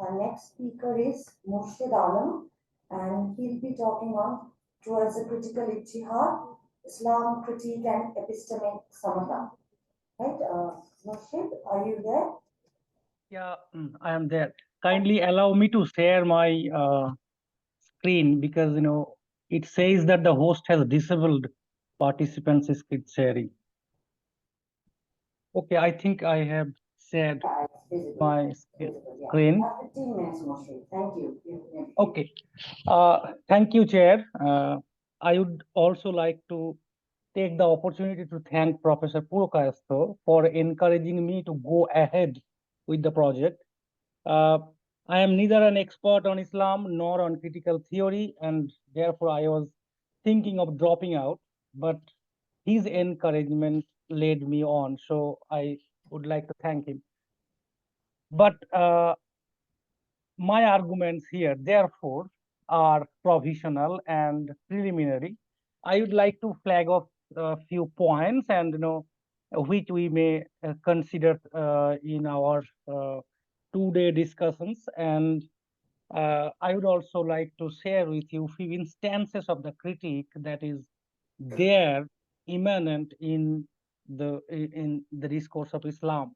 Our next speaker is Murshed, and he'll be talking on towards the critical Ijtihad, Islam critique and epistemic Samata. Right, Murshed, are you there? Yeah, I am there. Kindly allow me to share my screen because it says that the host has disabled participants' screen sharing. Okay, I think I have shared Yeah, it's visible. my Visible, yeah. You screen. have 15 minutes, Murshed. Thank you. Okay. Thank you, Chair. I would also like to take the opportunity to thank Professor Purkasto for encouraging me to go ahead with the project. Uh, I am neither an expert on Islam nor on critical theory, and therefore I was thinking of dropping out, but his encouragement led me on, so I would like to thank him. But my arguments here, therefore, are provisional and preliminary. I would like to flag off a few points and which we may consider in our two-day discussions. And I would also like to share with you few instances of the critique that is there immanent in the discourse of Islam.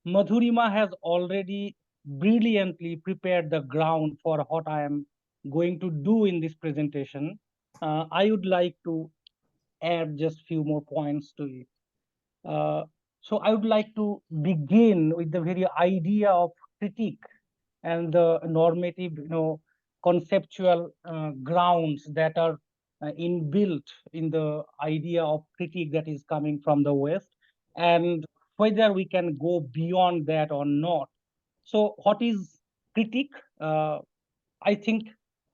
Madhurima has already brilliantly prepared the ground for what I am going to do in this presentation. I would like to add just few more points to it. Uh, so I would like to begin with the very idea of critique and the normative, conceptual grounds that are inbuilt in the idea of critique that is coming from the West, and whether we can go beyond that or not. So, what is critique? I think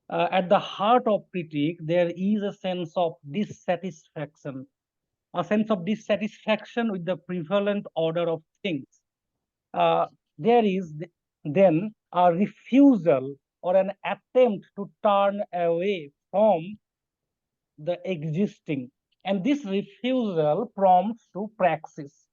at the heart of critique, there is a sense of dissatisfaction, with the prevalent order of things. There is then a refusal or an attempt to turn away from the existing. And this refusal prompts to praxis.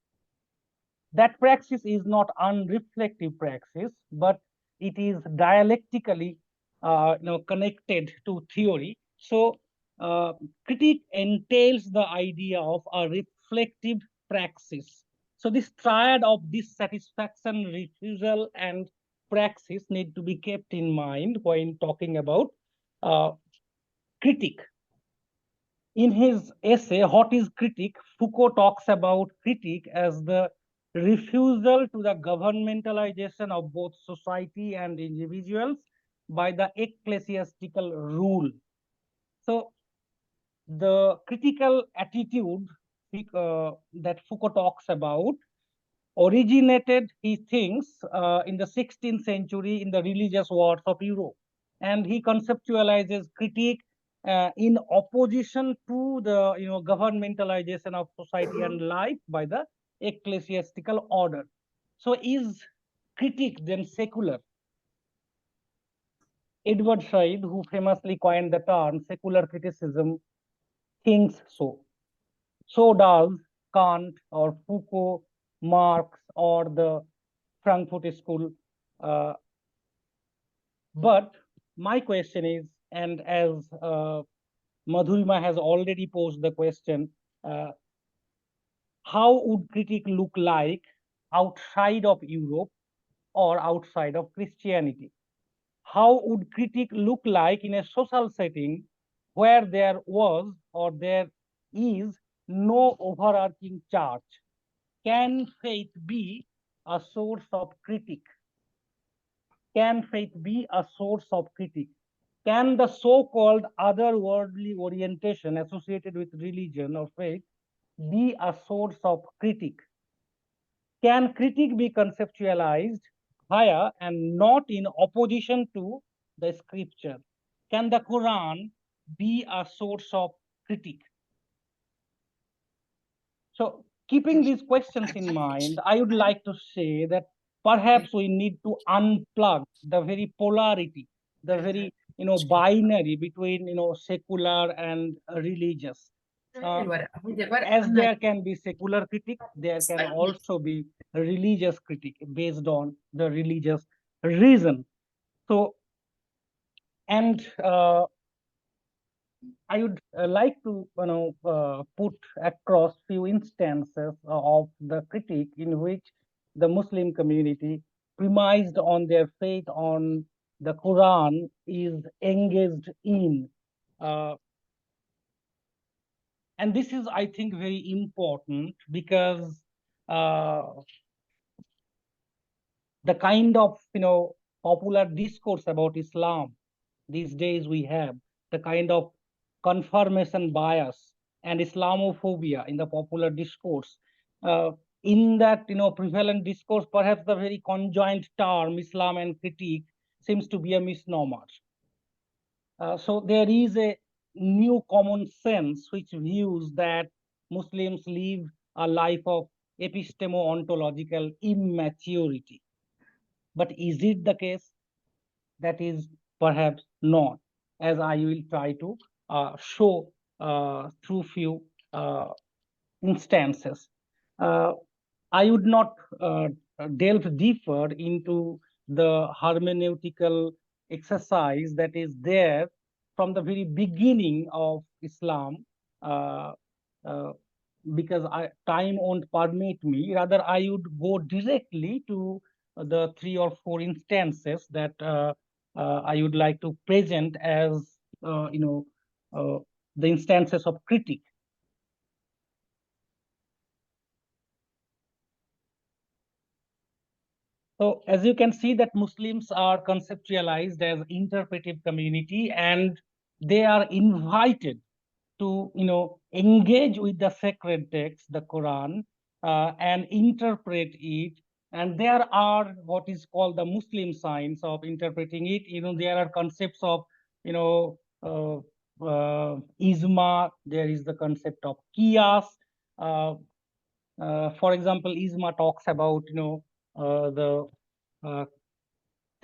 That praxis is not unreflective praxis, but it is dialectically connected to theory. So critique entails the idea of a reflective praxis. So this triad of dissatisfaction, refusal, and praxis need to be kept in mind when talking about uh, critique. In his essay, What is Critique? Foucault talks about critique as the refusal to the governmentalization of both society and individuals by the ecclesiastical rule. So, the critical attitude that Foucault talks about originated, he thinks, in the 16th century in the religious wars of Europe. And he conceptualizes critique in opposition to the governmentalization of society and life by the ecclesiastical order. So is critique then secular? Edward Said, who famously coined the term secular criticism, thinks so. So does Kant or Foucault, Marx, or the Frankfurt School. Uh, but my question is, and as Madhurima has already posed the question, uh, how would critique look like outside of Europe or outside of Christianity? How would critique look like in a social setting where there was or there is no overarching church? Can faith be a source of critique? Can faith be a source of critique? Can the so-called otherworldly orientation associated with religion or faith be a source of critique? Can critique be conceptualized higher and not in opposition to the scripture? Can the Quran be a source of critique? So, keeping these questions in mind, I would like to say that perhaps we need to unplug the very polarity, the very binary between secular and religious. As there can be secular critique, there can also be religious critique based on the religious reason. So, and I would like to, put across few instances of the critique in which the Muslim community, premised on their faith on the Quran, is engaged in. Uh, and this is, I think, very important because uh, the kind of popular discourse about Islam these days we have, the kind of confirmation bias and Islamophobia in the popular discourse. Uh, in that prevalent discourse, perhaps the very conjoined term Islam and critique seems to be a misnomer. So there is a new common sense which views that Muslims live a life of epistemo-ontological immaturity. But is it the case? That is perhaps not, as I will try to show through few uh, instances. Uh, I would not delve deeper into the hermeneutical exercise that is there from the very beginning of Islam, uh, uh, because time won't permit me. Rather, I would go directly to the 3 or 4 instances that I would like to present as uh, the instances of critique. So as you can see that Muslims are conceptualized as interpretive community, and they are invited to engage with the sacred text, the Quran, and interpret it. And there are what is called the Muslim science of interpreting it. There are concepts of Ijma. There is the concept of Qiyas. Uh, for example, Ijma talks about the uh,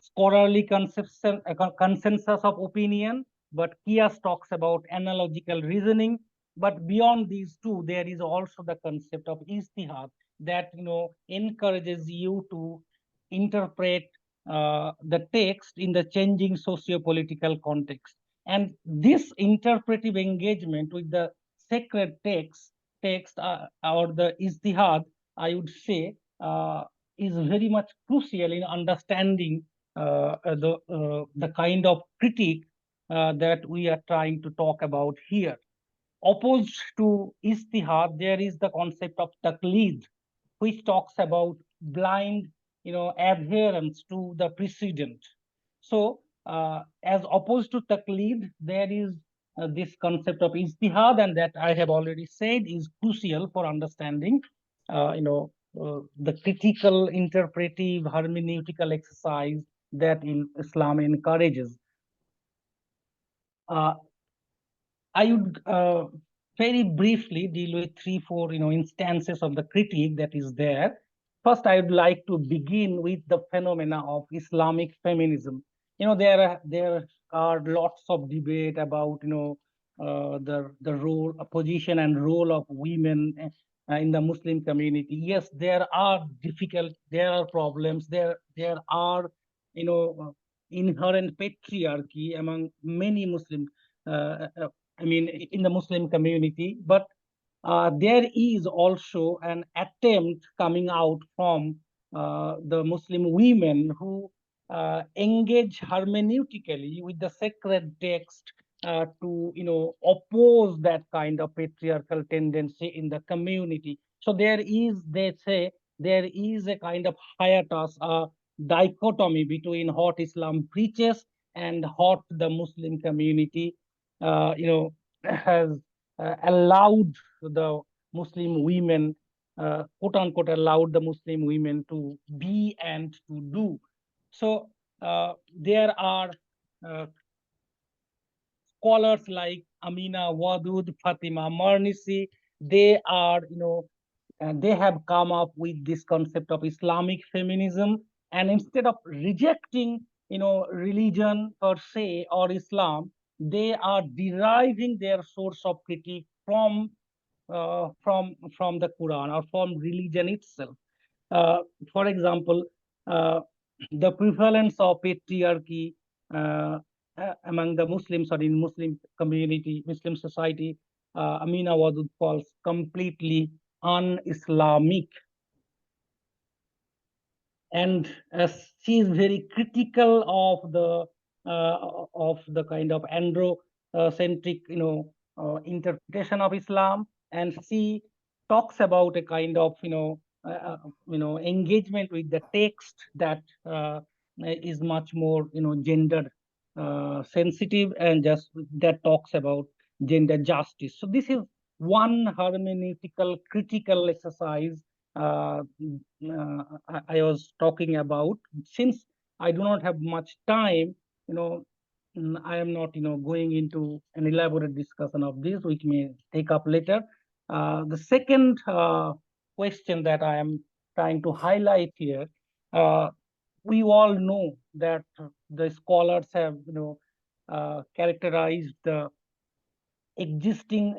scholarly consensus of opinion, but Kias talks about analogical reasoning. But beyond these two, there is also the concept of Ijtihad that encourages you to interpret the text in the changing socio-political context. And this interpretive engagement with the sacred text or the Ijtihad, I would say, is very much crucial in understanding the kind of critique that we are trying to talk about here. Opposed to Ijtihad, there is the concept of taqlid, which talks about blind, adherence to the precedent. So, as opposed to taqlid, there is this concept of ijtihad, and that I have already said is crucial for understanding, the critical, interpretive, hermeneutical exercise that in Islam encourages. Uh, I would very briefly deal with 3, 4, instances of the critique that is there. First, I would like to begin with the phenomena of Islamic feminism. There are lots of debate about the role, position, and role of women in the Muslim community. Yes, there are problems. There are inherent patriarchy among many Muslim. I mean, in the Muslim community, but there is also an attempt coming out from the Muslim women who engage hermeneutically with the sacred text to, oppose that kind of patriarchal tendency in the community. So they say, there is a kind of hiatus, a dichotomy between what Islam preaches and what the Muslim community, has allowed the Muslim women, quote unquote, allowed the Muslim women to be and to do. So there are uh, scholars like Amina Wadud, Fatima Marnisi. They are, they have come up with this concept of Islamic feminism, and instead of rejecting, religion per se or Islam, they are deriving their source of critique from the Quran or from religion itself. Uh, for example, uh, the prevalence of patriarchy among the Muslims or in Muslim community, Muslim society, Amina Wadud calls completely un-Islamic. And she is very critical of the kind of androcentric, interpretation of Islam, and she talks about a kind of, engagement with the text that is much more, gender sensitive, and just that talks about gender justice. So this is one hermeneutical critical exercise I was talking about. Since I do not have much time, I am not, going into an elaborate discussion of this, which may take up later. The second question that I am trying to highlight here, uh, we all know that the scholars have, characterized the existing,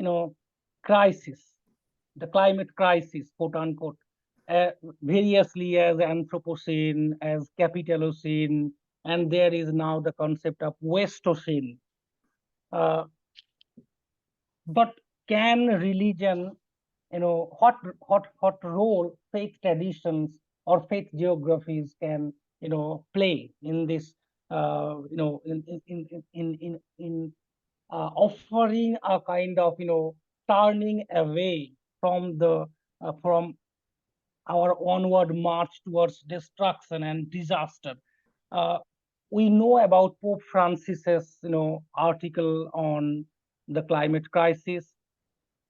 crisis, the climate crisis, quote unquote, uh, variously as Anthropocene, as Capitalocene, and there is now the concept of Westocene. Uh, but can religion, what role faith traditions or faith geographies can, play in this, offering a kind of, turning away from the from our onward march towards destruction and disaster. Uh, we know about Pope Francis's, article on the climate crisis,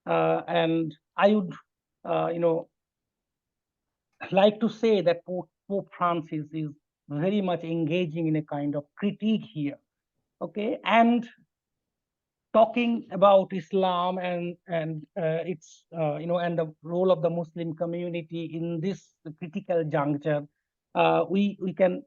and I would, like to say that Pope Francis is very much engaging in a kind of critique here. Okay, and talking about Islam and its, and the role of the Muslim community in this critical juncture, we can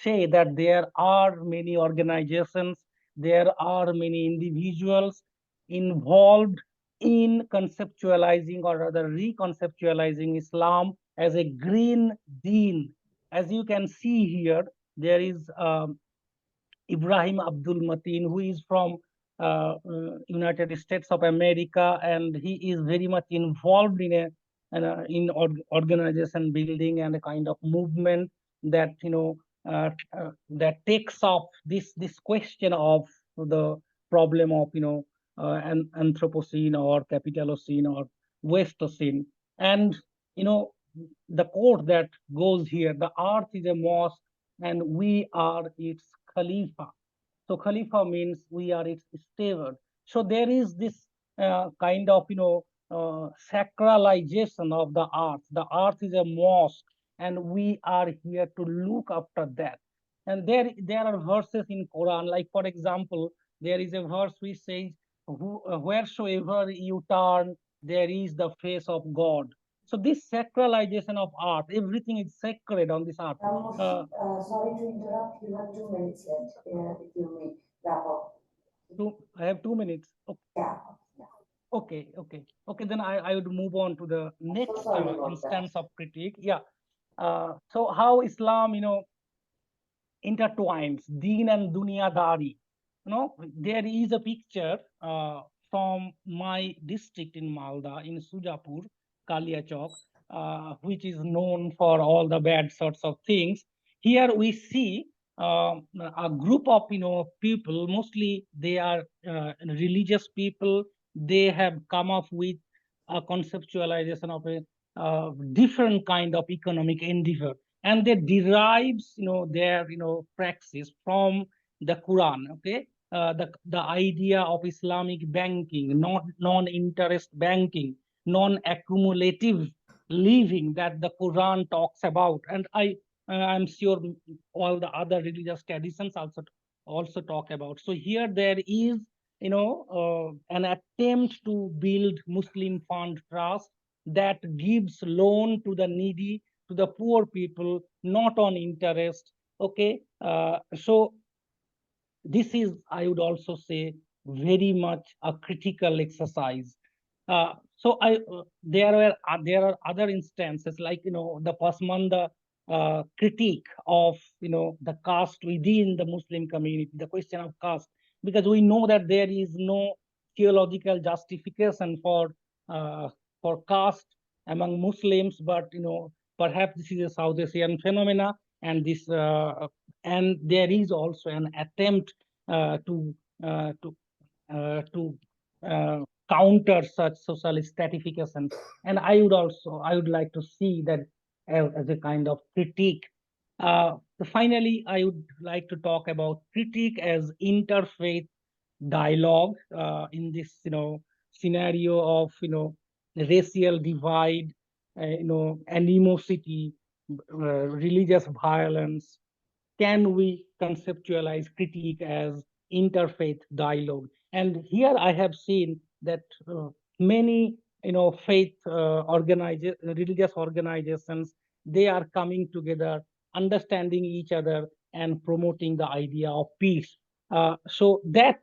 say that there are many organizations, there are many individuals involved in conceptualizing or rather reconceptualizing Islam as a green deen. As you can see here, there is Ibrahim Abdul Mateen, who is from United States of America, and he is very much involved in organization building and a kind of movement that, that takes up this question of the problem of, an Anthropocene or Capitalocene or Westocene. And, the quote that goes here: the earth is a mosque and we are its Khalifa. So Khalifa means we are its steward. So there is this kind of, sacralization of the earth. The earth is a mosque, and we are here to look after that. And there are verses in Quran, like for example, there is a verse which says, "Wheresoever you turn, there is the face of God." So this sacralization of earth, everything is sacred on this earth. Murshed, sorry to interrupt. You have 2 minutes left. If you may wrap up. I have 2 minutes. Okay. Yeah. Yeah. Okay. Then I would move on to the I'm so next sorry about that. instance of critique. Yeah. So how Islam, intertwines Deen and Dunyadari. There is a picture from my district in Malda, in Sujapur, Kaliachok, which is known for all the bad sorts of things. Here we see a group of, people, mostly they are religious people. They have come up with a conceptualization of a different kind of economic endeavor, and they derives, their, praxis from the Quran. Okay, the idea of Islamic banking, not non-interest banking, non-accumulative living that the Quran talks about, and I'm sure all the other religious traditions also talk about. So here there is, an attempt to build Muslim fund trust that gives loan to the needy, to the poor people, not on interest. Okay, so this is, I would also say, very much a critical exercise. So there are other instances, like, the Pasmanda critique of the caste within the Muslim community, the question of caste, because we know that there is no theological justification uh, for caste among Muslims, but perhaps this is a South Asian phenomena, and there is also an attempt uh, to uh, to to counter such social stratification. And I would like to see that as a kind of critique. Finally, I would like to talk about critique as interfaith dialogue in this scenario of racial divide, animosity, religious violence. Can we conceptualize critique as interfaith dialogue? And here I have seen that many faith religious organizations, they are coming together, understanding each other, and promoting the idea of peace. So that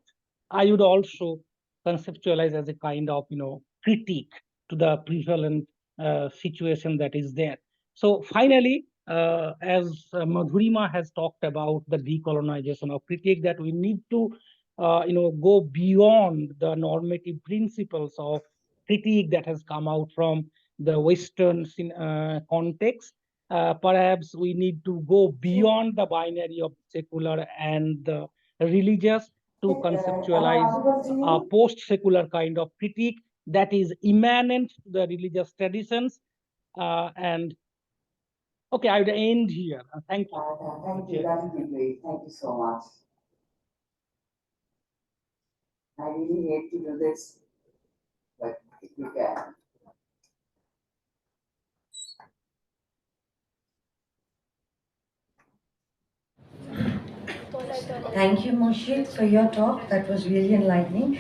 I would also conceptualize as a kind of critique to the prevalent situation that is there. So finally, as Madhurima has talked about the decolonization of critique, that we need to go beyond the normative principles of critique that has come out from the Western context. Perhaps we need to go beyond the binary of secular and the religious to Am I conceptualize audible to a you? post-secular kind of critique that is immanent to the religious traditions. And okay, I would end here. Thank you. Thank you. That would be great. Thank you so much. I really hate to do this, but if you can. Thank you, Murshed, for your talk. That was really enlightening.